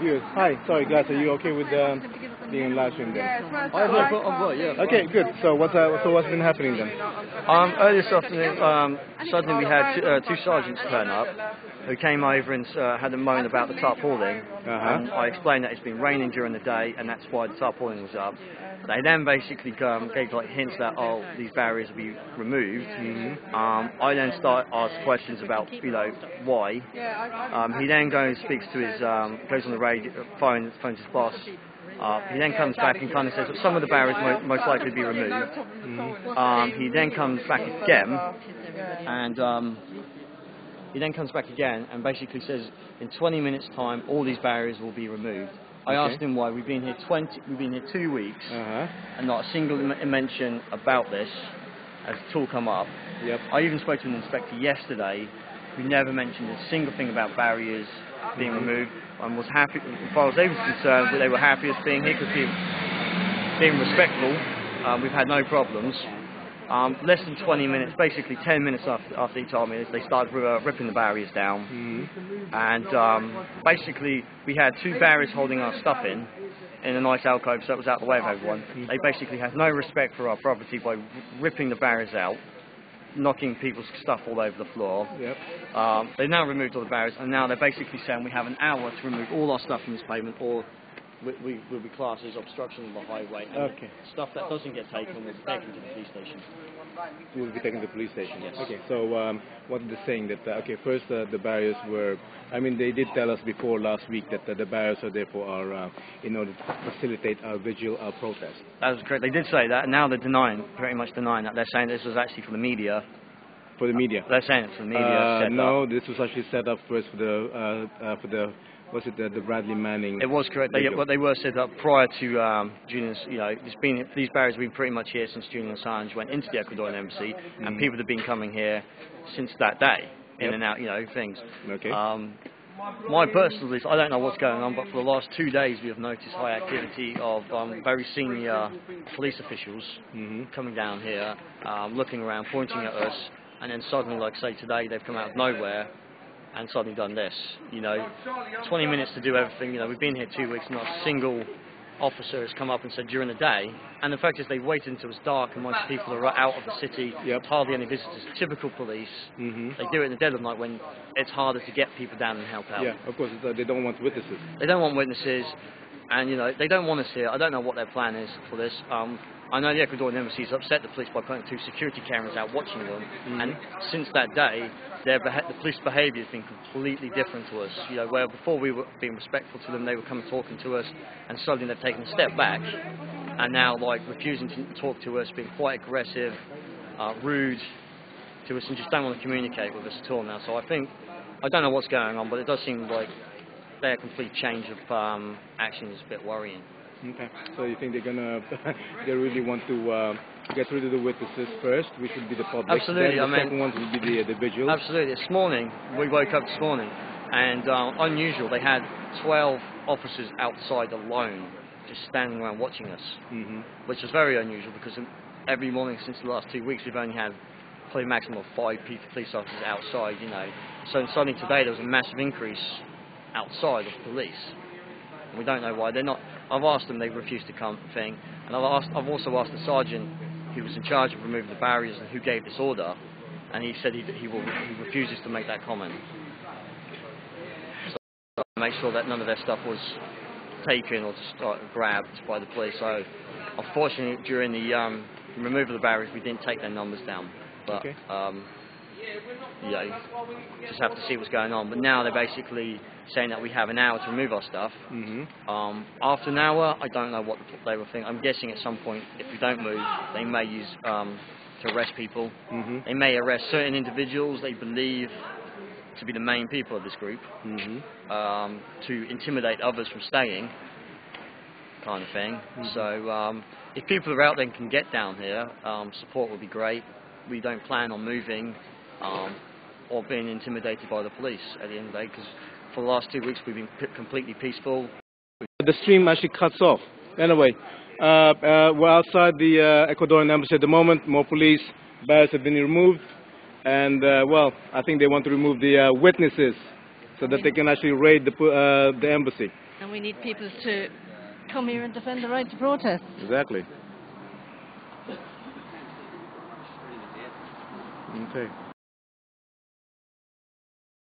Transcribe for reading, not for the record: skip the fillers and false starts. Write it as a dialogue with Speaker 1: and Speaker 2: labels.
Speaker 1: Good. Hi. Sorry, guys. Are you okay with being on live stream then?
Speaker 2: Yeah.
Speaker 1: Okay, good. So what's been happening then?
Speaker 2: Earlier this afternoon, suddenly we had two sergeants turn up who came over and had a moan about the tarpaulin. And I explained that it's been raining during the day and that's why the tarpaulin was up. They then basically gave like hints that these barriers will be removed. I then asked questions about why. He then goes speaks to his goes on the radio, phones his boss. He then comes back and kind of says that some of the barriers most likely be removed. He then comes back again and basically says in 20 minutes time all these barriers will be removed. I asked him why. We've been here 2 weeks and not a single mention about this has at all come up. I even spoke to an inspector yesterday who never mentioned a single thing about barriers being removed and was happy, as far as they were concerned, they were happy as being here because being respectful, we've had no problems. Less than 20 minutes, basically 10 minutes after he told me this, they started ripping the barriers down. And basically we had two barriers holding our stuff in a nice alcove so it was out of the way of everyone. They basically had no respect for our property by ripping the barriers out, knocking people's stuff all over the floor. They've now removed all the barriers and now they're basically saying we have an hour to remove all our stuff from this pavement or we will be classed as obstruction of the highway. Stuff that doesn't get taken will be taken to the police station.
Speaker 1: Will be taken to the police station?
Speaker 2: Yes.
Speaker 1: Okay, so what are they saying? That first the barriers were, they did tell us before last week that the barriers are there for our, in order to facilitate our vigil, our protest.
Speaker 2: That was correct. They did say that, and now they're pretty much denying that. They're saying this was actually for the media.
Speaker 1: For the media?
Speaker 2: They're saying it's for the media.
Speaker 1: No, this was actually set up first for the was it the Bradley Manning?
Speaker 2: It was correct. They were set up prior to Julian. These barriers have been pretty much here since Julian Assange went into the Ecuador Embassy, and people have been coming here since that day, in and out, things.
Speaker 1: Okay.
Speaker 2: My personal belief, I don't know what's going on, but for the last 2 days we have noticed high activity of very senior police officials coming down here, looking around, pointing at us, and then suddenly, like say today, they've come out of nowhere and suddenly done this. 20 minutes to do everything. We've been here 2 weeks, not a single officer has come up and said during the day. And the fact is they waited until it's dark and most people are out of the city. Hardly any visitors. Typical police. They do it in the dead of night when it's harder to get people down and help out.
Speaker 1: Yeah, of course. They don't want witnesses.
Speaker 2: They don't want witnesses. And, they don't want us here. I don't know what their plan is for this. I know the Ecuador Embassy has upset the police by putting 2 security cameras out watching them. And since that day, the police behaviour has been completely different to us. Where before we were being respectful to them, they were coming talking to us, and suddenly they've taken a step back, and now refusing to talk to us, being quite aggressive, rude to us, and just don't want to communicate with us at all now. So I don't know what's going on, but it does seem like their complete change of action is a bit worrying.
Speaker 1: Okay. So you think they really want to get rid of the witnesses first, which would be the public.
Speaker 2: Absolutely.
Speaker 1: Then the second one would be the vigil.
Speaker 2: Absolutely. This morning, we woke up this morning, and unusual, they had 12 officers outside alone, just standing around watching us, which is very unusual because every morning since the last 2 weeks, we've only had probably a maximum of 5 police officers outside, So suddenly today, there was a massive increase outside of police. And we don't know why. They're not. I've asked them, they've refused to come, and I've also asked the sergeant who was in charge of removing the barriers and who gave this order, and he said he refuses to make that comment. So make sure that none of their stuff was taken or just grabbed by the police. So unfortunately, during the removal of the barriers, we didn't take their numbers down. But just have to see what's going on. But now they're basically saying that we have an hour to remove our stuff. After an hour, I don't know what they will think. I'm guessing at some point, if we don't move, they may use to arrest people. They may arrest certain individuals they believe to be the main people of this group, to intimidate others from staying, kind of thing. So if people are out there and can get down here, support would be great. We don't plan on moving or being intimidated by the police at the end of the day, because for the last 2 weeks we've been completely peaceful.
Speaker 1: The stream actually cuts off. Anyway, we're outside the Ecuadorian Embassy at the moment. More police barriers have been removed, and well, I think they want to remove the witnesses so that they can actually raid the embassy.
Speaker 3: And we need people to come here and defend the right to protest.
Speaker 1: Exactly. Okay.